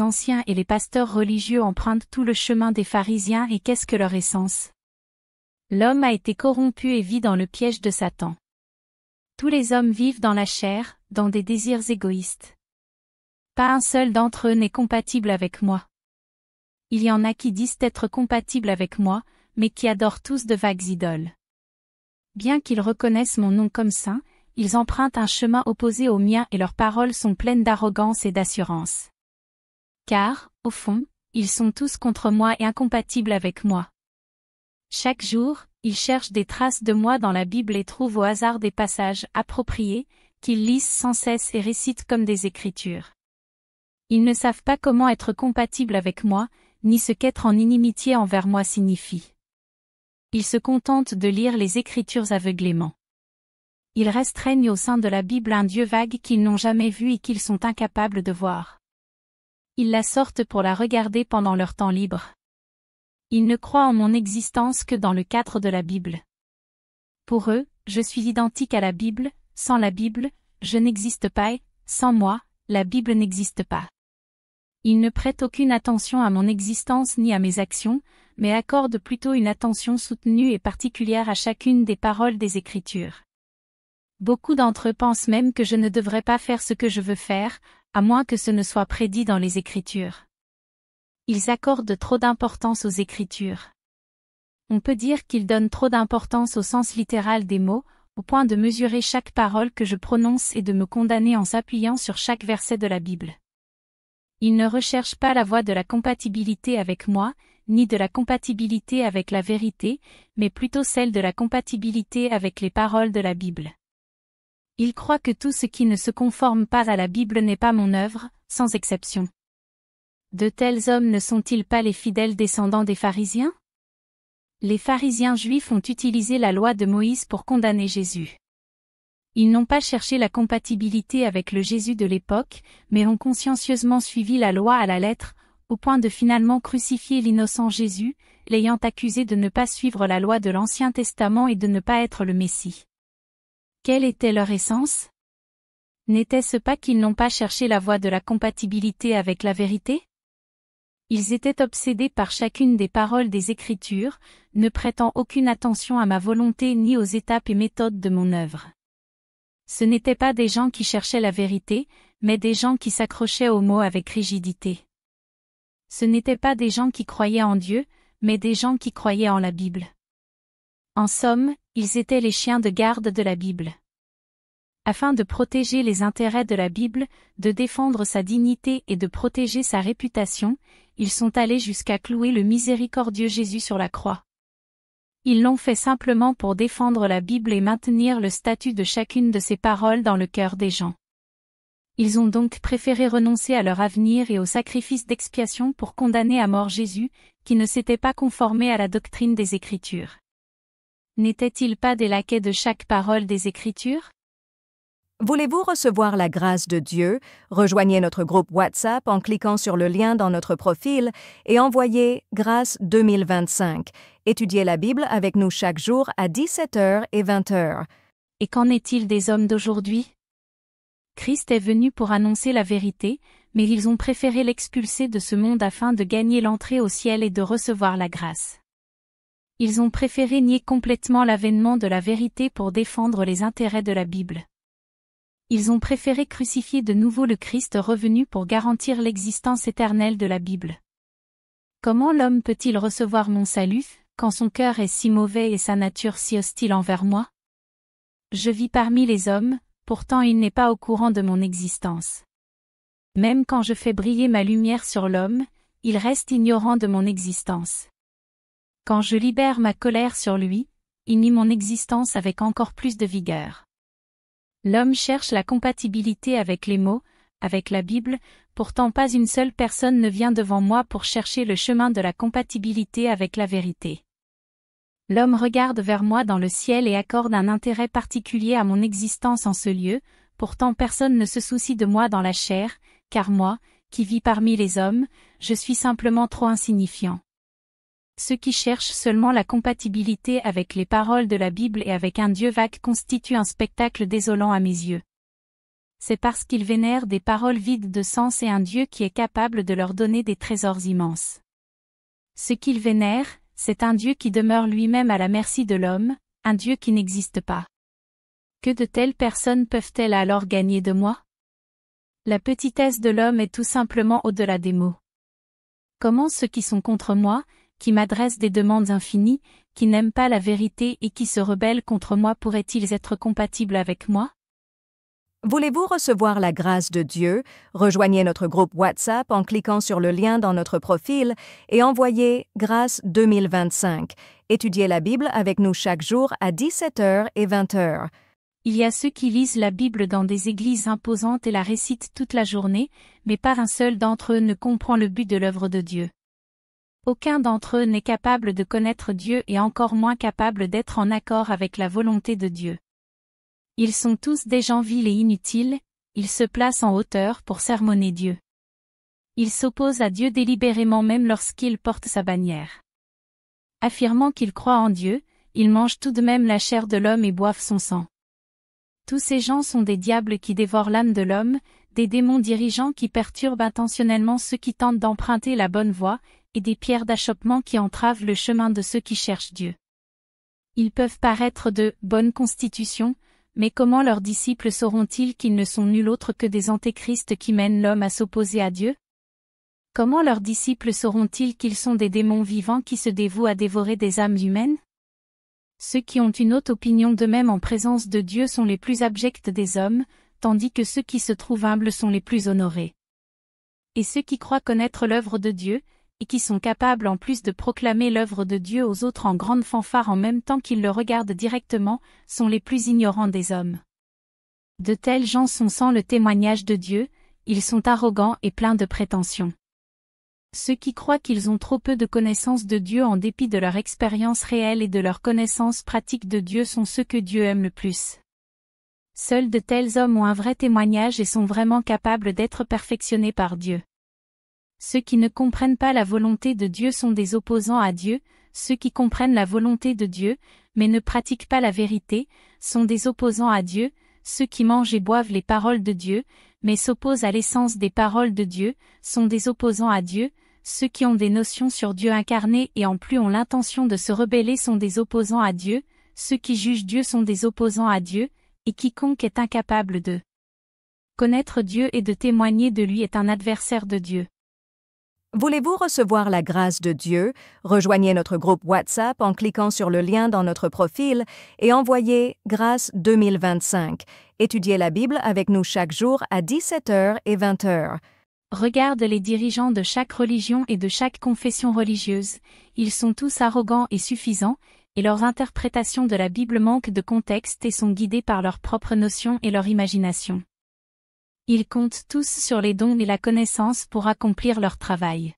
anciens et les pasteurs religieux empruntent tout le chemin des pharisiens et qu'est-ce que leur essence? L'homme a été corrompu et vit dans le piège de Satan. Tous les hommes vivent dans la chair, dans des désirs égoïstes. Pas un seul d'entre eux n'est compatible avec moi. Il y en a qui disent être compatibles avec moi, mais qui adorent tous de vagues idoles. Bien qu'ils reconnaissent mon nom comme saint, ils empruntent un chemin opposé au mien et leurs paroles sont pleines d'arrogance et d'assurance. Car, au fond, ils sont tous contre moi et incompatibles avec moi. Chaque jour, ils cherchent des traces de moi dans la Bible et trouvent au hasard des passages appropriés, qu'ils lisent sans cesse et récitent comme des écritures. Ils ne savent pas comment être compatibles avec moi, ni ce qu'être en inimitié envers moi signifie. Ils se contentent de lire les Écritures aveuglément. Ils restreignent au sein de la Bible un Dieu vague qu'ils n'ont jamais vu et qu'ils sont incapables de voir. Ils la sortent pour la regarder pendant leur temps libre. Ils ne croient en mon existence que dans le cadre de la Bible. Pour eux, je suis identique à la Bible, sans la Bible, je n'existe pas et, sans moi, la Bible n'existe pas. Ils ne prêtent aucune attention à mon existence ni à mes actions, mais accordent plutôt une attention soutenue et particulière à chacune des paroles des Écritures. Beaucoup d'entre eux pensent même que je ne devrais pas faire ce que je veux faire, à moins que ce ne soit prédit dans les Écritures. Ils accordent trop d'importance aux Écritures. On peut dire qu'ils donnent trop d'importance au sens littéral des mots, au point de mesurer chaque parole que je prononce et de me condamner en s'appuyant sur chaque verset de la Bible. Ils ne recherchent pas la voie de la compatibilité avec moi, ni de la compatibilité avec la vérité, mais plutôt celle de la compatibilité avec les paroles de la Bible. Ils croient que tout ce qui ne se conforme pas à la Bible n'est pas mon œuvre, sans exception. De tels hommes ne sont-ils pas les fidèles descendants des pharisiens? Les pharisiens juifs ont utilisé la loi de Moïse pour condamner Jésus. Ils n'ont pas cherché la compatibilité avec le Jésus de l'époque, mais ont consciencieusement suivi la loi à la lettre, au point de finalement crucifier l'innocent Jésus, l'ayant accusé de ne pas suivre la loi de l'Ancien Testament et de ne pas être le Messie. Quelle était leur essence? N'était-ce pas qu'ils n'ont pas cherché la voie de la compatibilité avec la vérité? Ils étaient obsédés par chacune des paroles des Écritures, ne prêtant aucune attention à ma volonté ni aux étapes et méthodes de mon œuvre. Ce n'étaient pas des gens qui cherchaient la vérité, mais des gens qui s'accrochaient aux mots avec rigidité. Ce n'étaient pas des gens qui croyaient en Dieu, mais des gens qui croyaient en la Bible. En somme, ils étaient les chiens de garde de la Bible. Afin de protéger les intérêts de la Bible, de défendre sa dignité et de protéger sa réputation, ils sont allés jusqu'à clouer le miséricordieux Jésus sur la croix. Ils l'ont fait simplement pour défendre la Bible et maintenir le statut de chacune de ses paroles dans le cœur des gens. Ils ont donc préféré renoncer à leur avenir et au sacrifice d'expiation pour condamner à mort Jésus, qui ne s'était pas conformé à la doctrine des Écritures. N'étaient-ils pas des laquais de chaque parole des Écritures? Voulez-vous recevoir la grâce de Dieu? Rejoignez notre groupe WhatsApp en cliquant sur le lien dans notre profil et envoyez « Grâce 2025 ». Étudiez la Bible avec nous chaque jour à 17h et 20h. Et qu'en est-il des hommes d'aujourd'hui? Christ est venu pour annoncer la vérité, mais ils ont préféré l'expulser de ce monde afin de gagner l'entrée au ciel et de recevoir la grâce. Ils ont préféré nier complètement l'avènement de la vérité pour défendre les intérêts de la Bible. Ils ont préféré crucifier de nouveau le Christ revenu pour garantir l'existence éternelle de la Bible. Comment l'homme peut-il recevoir mon salut, quand son cœur est si mauvais et sa nature si hostile envers moi? Je vis parmi les hommes, pourtant il n'est pas au courant de mon existence. Même quand je fais briller ma lumière sur l'homme, il reste ignorant de mon existence. Quand je libère ma colère sur lui, il nie mon existence avec encore plus de vigueur. L'homme cherche la compatibilité avec les mots, avec la Bible, pourtant pas une seule personne ne vient devant moi pour chercher le chemin de la compatibilité avec la vérité. L'homme regarde vers moi dans le ciel et accorde un intérêt particulier à mon existence en ce lieu, pourtant personne ne se soucie de moi dans la chair, car moi, qui vis parmi les hommes, je suis simplement trop insignifiant. Ceux qui cherchent seulement la compatibilité avec les paroles de la Bible et avec un Dieu vague constituent un spectacle désolant à mes yeux. C'est parce qu'ils vénèrent des paroles vides de sens et un Dieu qui est capable de leur donner des trésors immenses. Ce qu'ils vénèrent, c'est un Dieu qui demeure lui-même à la merci de l'homme, un Dieu qui n'existe pas. Que de telles personnes peuvent-elles alors gagner de moi? La petitesse de l'homme est tout simplement au-delà des mots. Comment ceux qui sont contre moi, qui m'adressent des demandes infinies, qui n'aiment pas la vérité et qui se rebellent contre moi pourraient-ils être compatibles avec moi? Voulez-vous recevoir la grâce de Dieu? Rejoignez notre groupe WhatsApp en cliquant sur le lien dans notre profil et envoyez « Grâce 2025 ». Étudiez la Bible avec nous chaque jour à 17h et 20h. Il y a ceux qui lisent la Bible dans des églises imposantes et la récitent toute la journée, mais pas un seul d'entre eux ne comprend le but de l'œuvre de Dieu. Aucun d'entre eux n'est capable de connaître Dieu et encore moins capable d'être en accord avec la volonté de Dieu. Ils sont tous des gens vils et inutiles, ils se placent en hauteur pour sermonner Dieu. Ils s'opposent à Dieu délibérément même lorsqu'il porte sa bannière. Affirmant qu'ils croient en Dieu, ils mangent tout de même la chair de l'homme et boivent son sang. Tous ces gens sont des diables qui dévorent l'âme de l'homme, des démons dirigeants qui perturbent intentionnellement ceux qui tentent d'emprunter la bonne voie, et des pierres d'achoppement qui entravent le chemin de ceux qui cherchent Dieu. Ils peuvent paraître de « bonne constitution », mais comment leurs disciples sauront-ils qu'ils ne sont nul autre que des antéchrists qui mènent l'homme à s'opposer à Dieu? Comment leurs disciples sauront-ils qu'ils sont des démons vivants qui se dévouent à dévorer des âmes humaines? Ceux qui ont une haute opinion d'eux-mêmes en présence de Dieu sont les plus abjects des hommes, tandis que ceux qui se trouvent humbles sont les plus honorés. Et ceux qui croient connaître l'œuvre de Dieu, et qui sont capables en plus de proclamer l'œuvre de Dieu aux autres en grande fanfare en même temps qu'ils le regardent directement, sont les plus ignorants des hommes. De tels gens sont sans le témoignage de Dieu, ils sont arrogants et pleins de prétentions. Ceux qui croient qu'ils ont trop peu de connaissance de Dieu en dépit de leur expérience réelle et de leur connaissance pratique de Dieu sont ceux que Dieu aime le plus. Seuls de tels hommes ont un vrai témoignage et sont vraiment capables d'être perfectionnés par Dieu. Ceux qui ne comprennent pas la volonté de Dieu sont des opposants à Dieu, ceux qui comprennent la volonté de Dieu, mais ne pratiquent pas la vérité, sont des opposants à Dieu, ceux qui mangent et boivent les paroles de Dieu, mais s'opposent à l'essence des paroles de Dieu, sont des opposants à Dieu, ceux qui ont des notions sur Dieu incarné et en plus ont l'intention de se rebeller sont des opposants à Dieu, ceux qui jugent Dieu sont des opposants à Dieu, et quiconque est incapable de connaître Dieu et de témoigner de lui est un adversaire de Dieu. Voulez-vous recevoir la grâce de Dieu? Rejoignez notre groupe WhatsApp en cliquant sur le lien dans notre profil et envoyez « Grâce 2025 ». Étudiez la Bible avec nous chaque jour à 17h et 20h. Regarde les dirigeants de chaque religion et de chaque confession religieuse, ils sont tous arrogants et suffisants, et leurs interprétations de la Bible manquent de contexte et sont guidées par leurs propres notions et leur imagination. Ils comptent tous sur les dons et la connaissance pour accomplir leur travail.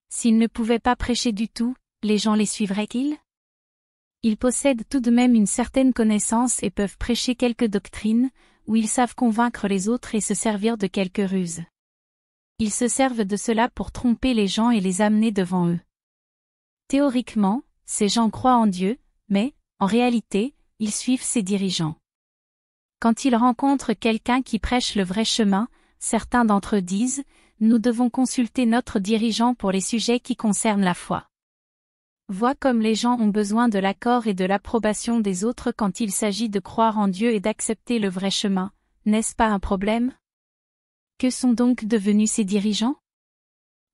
S'ils ne pouvaient pas prêcher du tout, les gens les suivraient-ils? Ils possèdent tout de même une certaine connaissance et peuvent prêcher quelques doctrines, où ils savent convaincre les autres et se servir de quelques ruses. Ils se servent de cela pour tromper les gens et les amener devant eux. Théoriquement, ces gens croient en Dieu, mais, en réalité, ils suivent ses dirigeants. Quand ils rencontrent quelqu'un qui prêche le vrai chemin, certains d'entre eux disent « Nous devons consulter notre dirigeant pour les sujets qui concernent la foi ». Vois comme les gens ont besoin de l'accord et de l'approbation des autres quand il s'agit de croire en Dieu et d'accepter le vrai chemin, n'est-ce pas un problème? Que sont donc devenus ces dirigeants?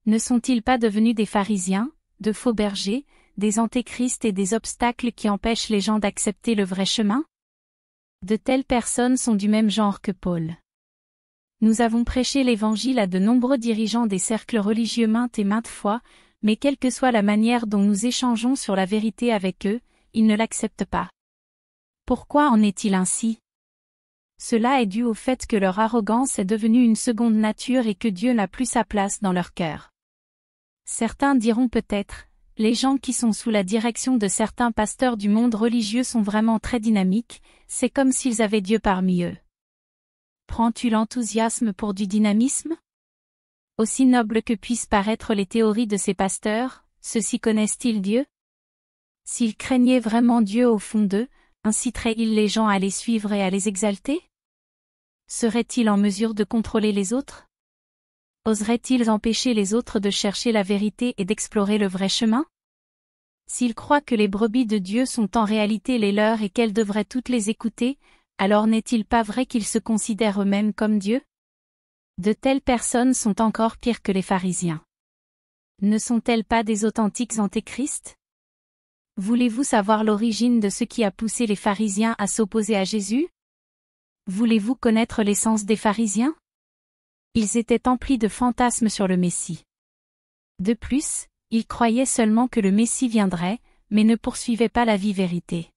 Ne sont-ils pas devenus des pharisiens, de faux bergers, des antéchrists et des obstacles qui empêchent les gens d'accepter le vrai chemin? De telles personnes sont du même genre que Paul. Nous avons prêché l'Évangile à de nombreux dirigeants des cercles religieux maintes et maintes fois, mais quelle que soit la manière dont nous échangeons sur la vérité avec eux, ils ne l'acceptent pas. Pourquoi en est-il ainsi? Cela est dû au fait que leur arrogance est devenue une seconde nature et que Dieu n'a plus sa place dans leur cœur. Certains diront peut-être, les gens qui sont sous la direction de certains pasteurs du monde religieux sont vraiment très dynamiques, c'est comme s'ils avaient Dieu parmi eux. Prends-tu l'enthousiasme pour du dynamisme? Aussi nobles que puissent paraître les théories de ces pasteurs, ceux-ci connaissent-ils Dieu? S'ils craignaient vraiment Dieu au fond d'eux, inciteraient-ils les gens à les suivre et à les exalter? Seraient-ils en mesure de contrôler les autres? Oseraient-ils empêcher les autres de chercher la vérité et d'explorer le vrai chemin? S'ils croient que les brebis de Dieu sont en réalité les leurs et qu'elles devraient toutes les écouter, alors n'est-il pas vrai qu'ils se considèrent eux-mêmes comme Dieu? De telles personnes sont encore pires que les pharisiens. Ne sont-elles pas des authentiques antéchrists? Voulez-vous savoir l'origine de ce qui a poussé les pharisiens à s'opposer à Jésus? Voulez-vous connaître l'essence des pharisiens? Ils étaient emplis de fantasmes sur le Messie. De plus, ils croyaient seulement que le Messie viendrait, mais ne poursuivaient pas la vie vérité.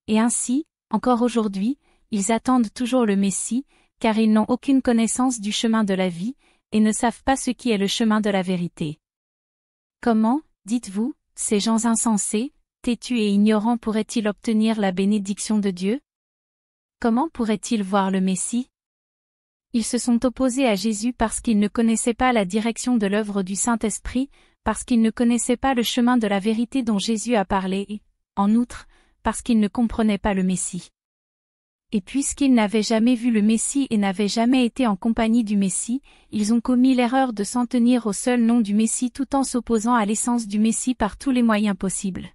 Et ainsi, encore aujourd'hui, ils attendent toujours le Messie, car ils n'ont aucune connaissance du chemin de la vie, et ne savent pas ce qui est le chemin de la vérité. Comment, dites-vous, ces gens insensés, têtus et ignorants pourraient-ils obtenir la bénédiction de Dieu? Comment pourraient-ils voir le Messie? Ils se sont opposés à Jésus parce qu'ils ne connaissaient pas la direction de l'œuvre du Saint-Esprit, parce qu'ils ne connaissaient pas le chemin de la vérité dont Jésus a parlé et, en outre, parce qu'ils ne comprenaient pas le Messie. Et puisqu'ils n'avaient jamais vu le Messie et n'avaient jamais été en compagnie du Messie, ils ont commis l'erreur de s'en tenir au seul nom du Messie tout en s'opposant à l'essence du Messie par tous les moyens possibles.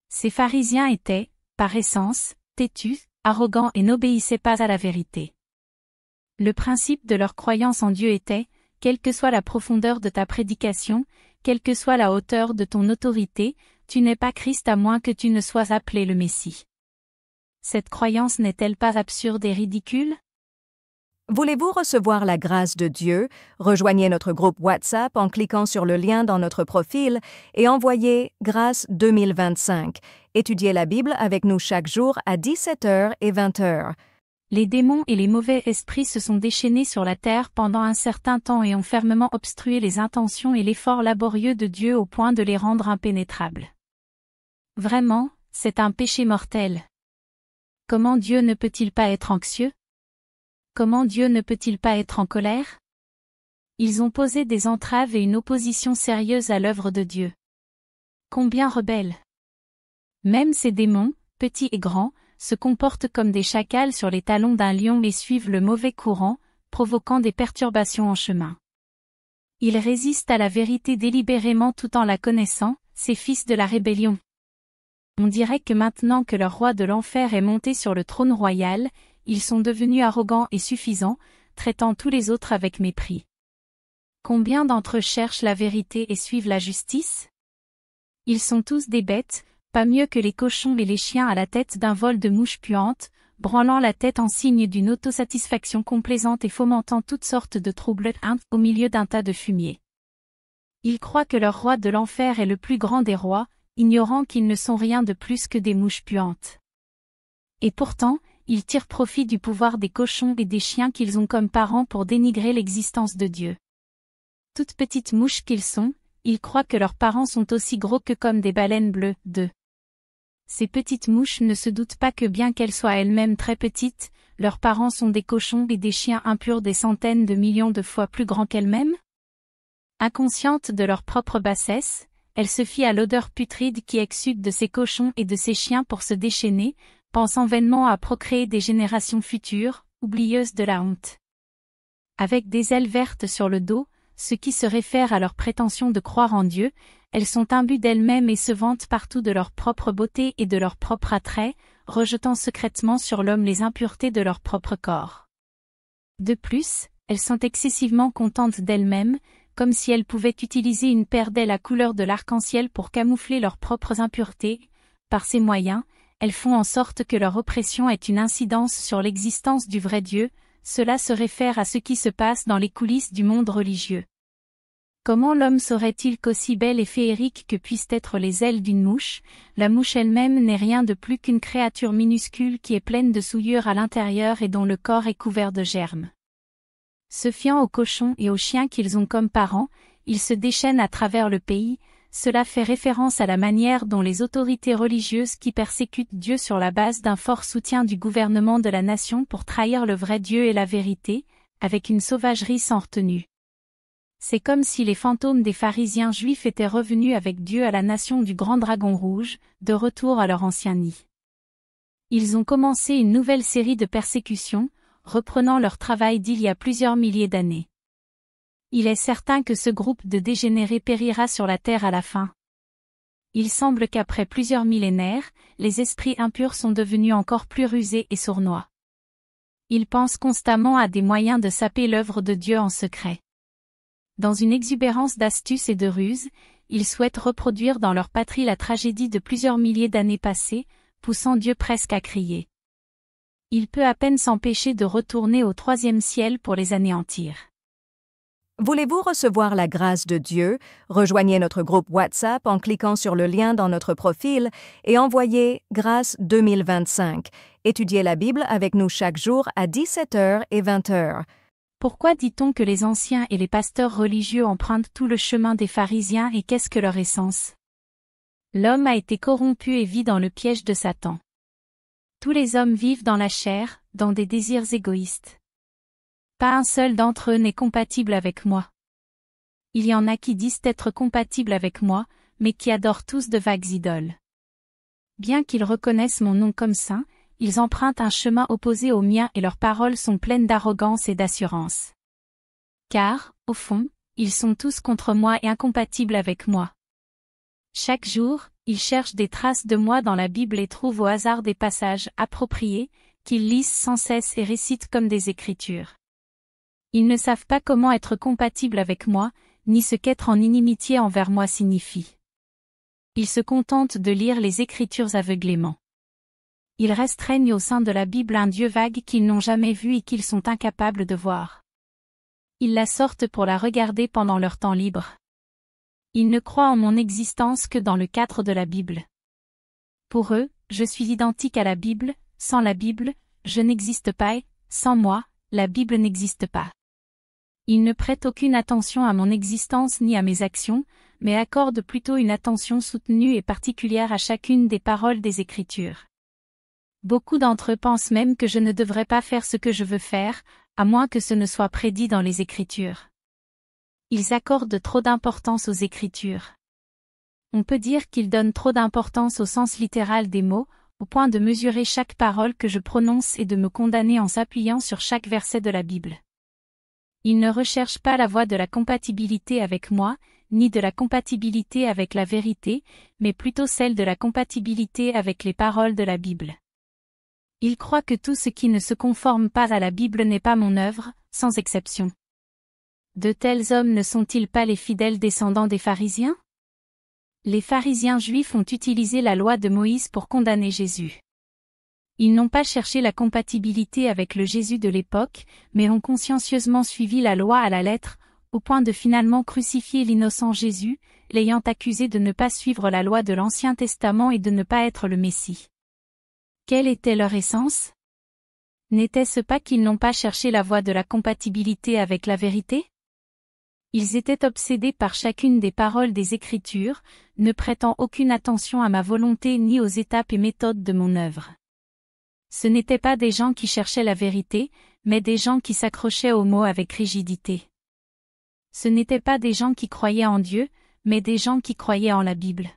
Ces pharisiens étaient, par essence, têtus, arrogants et n'obéissaient pas à la vérité. Le principe de leur croyance en Dieu était, quelle que soit la profondeur de ta prédication, quelle que soit la hauteur de ton autorité, tu n'es pas Christ à moins que tu ne sois appelé le Messie. Cette croyance n'est-elle pas absurde et ridicule? Voulez-vous recevoir la grâce de Dieu? Rejoignez notre groupe WhatsApp en cliquant sur le lien dans notre profil et envoyez « Grâce 2025 ». Étudiez la Bible avec nous chaque jour à 17h et 20h. Les démons et les mauvais esprits se sont déchaînés sur la terre pendant un certain temps et ont fermement obstrué les intentions et l'effort laborieux de Dieu au point de les rendre impénétrables. Vraiment, c'est un péché mortel. Comment Dieu ne peut-il pas être anxieux? Comment Dieu ne peut-il pas être en colère? Ils ont posé des entraves et une opposition sérieuse à l'œuvre de Dieu. Combien rebelles! Même ces démons, petits et grands, se comportent comme des chacals sur les talons d'un lion et suivent le mauvais courant, provoquant des perturbations en chemin. Ils résistent à la vérité délibérément tout en la connaissant, ces fils de la rébellion. On dirait que maintenant que leur roi de l'enfer est monté sur le trône royal, ils sont devenus arrogants et suffisants, traitant tous les autres avec mépris. Combien d'entre eux cherchent la vérité et suivent la justice? Ils sont tous des bêtes, pas mieux que les cochons et les chiens à la tête d'un vol de mouches puantes, branlant la tête en signe d'une autosatisfaction complaisante et fomentant toutes sortes de troubles au milieu d'un tas de fumier. Ils croient que leur roi de l'enfer est le plus grand des rois, ignorant qu'ils ne sont rien de plus que des mouches puantes. Et pourtant, ils tirent profit du pouvoir des cochons et des chiens qu'ils ont comme parents pour dénigrer l'existence de Dieu. Toutes petites mouches qu'ils sont, ils croient que leurs parents sont aussi gros que comme des baleines bleues, Ces petites mouches ne se doutent pas que bien qu'elles soient elles-mêmes très petites, leurs parents sont des cochons et des chiens impurs des centaines de millions de fois plus grands qu'elles-mêmes? Inconscientes de leur propre bassesse, elles se fient à l'odeur putride qui exsude de ces cochons et de ces chiens pour se déchaîner, pensant vainement à procréer des générations futures, oublieuses de la honte. Avec des ailes vertes sur le dos, ce qui se réfère à leur prétention de croire en Dieu, elles sont imbues d'elles-mêmes et se vantent partout de leur propre beauté et de leur propre attrait, rejetant secrètement sur l'homme les impuretés de leur propre corps. De plus, elles sont excessivement contentes d'elles-mêmes, comme si elles pouvaient utiliser une paire d'ailes à couleur de l'arc-en-ciel pour camoufler leurs propres impuretés. Par ces moyens, elles font en sorte que leur oppression ait une incidence sur l'existence du vrai Dieu. Cela se réfère à ce qui se passe dans les coulisses du monde religieux. Comment l'homme saurait-il qu'aussi belle et féerique que puissent être les ailes d'une mouche, la mouche elle-même n'est rien de plus qu'une créature minuscule qui est pleine de souillures à l'intérieur et dont le corps est couvert de germes. Se fiant aux cochons et aux chiens qu'ils ont comme parents, ils se déchaînent à travers le pays. Cela fait référence à la manière dont les autorités religieuses qui persécutent Dieu sur la base d'un fort soutien du gouvernement de la nation pour trahir le vrai Dieu et la vérité, avec une sauvagerie sans retenue. C'est comme si les fantômes des pharisiens juifs étaient revenus avec Dieu à la nation du grand dragon rouge, de retour à leur ancien nid. Ils ont commencé une nouvelle série de persécutions, reprenant leur travail d'il y a plusieurs milliers d'années. Il est certain que ce groupe de dégénérés périra sur la terre à la fin. Il semble qu'après plusieurs millénaires, les esprits impurs sont devenus encore plus rusés et sournois. Ils pensent constamment à des moyens de saper l'œuvre de Dieu en secret. Dans une exubérance d'astuces et de ruses, ils souhaitent reproduire dans leur patrie la tragédie de plusieurs milliers d'années passées, poussant Dieu presque à crier. Il peut à peine s'empêcher de retourner au troisième ciel pour les anéantir. Voulez-vous recevoir la grâce de Dieu? Rejoignez notre groupe WhatsApp en cliquant sur le lien dans notre profil et envoyez « Grâce 2025 ». Étudiez la Bible avec nous chaque jour à 17h et 20h. Pourquoi dit-on que les anciens et les pasteurs religieux empruntent tout le chemin des pharisiens et qu'est-ce que leur essence? L'homme a été corrompu et vit dans le piège de Satan. Tous les hommes vivent dans la chair, dans des désirs égoïstes. Pas un seul d'entre eux n'est compatible avec moi. Il y en a qui disent être compatibles avec moi, mais qui adorent tous de vagues idoles. Bien qu'ils reconnaissent mon nom comme saint, ils empruntent un chemin opposé au mien et leurs paroles sont pleines d'arrogance et d'assurance. Car, au fond, ils sont tous contre moi et incompatibles avec moi. Chaque jour, ils cherchent des traces de moi dans la Bible et trouvent au hasard des passages appropriés, qu'ils lisent sans cesse et récitent comme des écritures. Ils ne savent pas comment être compatibles avec moi, ni ce qu'être en inimitié envers moi signifie. Ils se contentent de lire les Écritures aveuglément. Ils restreignent au sein de la Bible un Dieu vague qu'ils n'ont jamais vu et qu'ils sont incapables de voir. Ils la sortent pour la regarder pendant leur temps libre. Ils ne croient en mon existence que dans le cadre de la Bible. Pour eux, je suis identique à la Bible, sans la Bible, je n'existe pas et, sans moi, la Bible n'existe pas. Ils ne prêtent aucune attention à mon existence ni à mes actions, mais accordent plutôt une attention soutenue et particulière à chacune des paroles des Écritures. Beaucoup d'entre eux pensent même que je ne devrais pas faire ce que je veux faire, à moins que ce ne soit prédit dans les Écritures. Ils accordent trop d'importance aux Écritures. On peut dire qu'ils donnent trop d'importance au sens littéral des mots, au point de mesurer chaque parole que je prononce et de me condamner en s'appuyant sur chaque verset de la Bible. Ils ne recherchent pas la voie de la compatibilité avec moi, ni de la compatibilité avec la vérité, mais plutôt celle de la compatibilité avec les paroles de la Bible. Ils croient que tout ce qui ne se conforme pas à la Bible n'est pas mon œuvre, sans exception. De tels hommes ne sont-ils pas les fidèles descendants des pharisiens? Les pharisiens juifs ont utilisé la loi de Moïse pour condamner Jésus. Ils n'ont pas cherché la compatibilité avec le Jésus de l'époque, mais ont consciencieusement suivi la loi à la lettre, au point de finalement crucifier l'innocent Jésus, l'ayant accusé de ne pas suivre la loi de l'Ancien Testament et de ne pas être le Messie. Quelle était leur essence? N'était-ce pas qu'ils n'ont pas cherché la voie de la compatibilité avec la vérité? Ils étaient obsédés par chacune des paroles des Écritures, ne prêtant aucune attention à ma volonté ni aux étapes et méthodes de mon œuvre. Ce n'étaient pas des gens qui cherchaient la vérité, mais des gens qui s'accrochaient aux mots avec rigidité. Ce n'étaient pas des gens qui croyaient en Dieu, mais des gens qui croyaient en la Bible.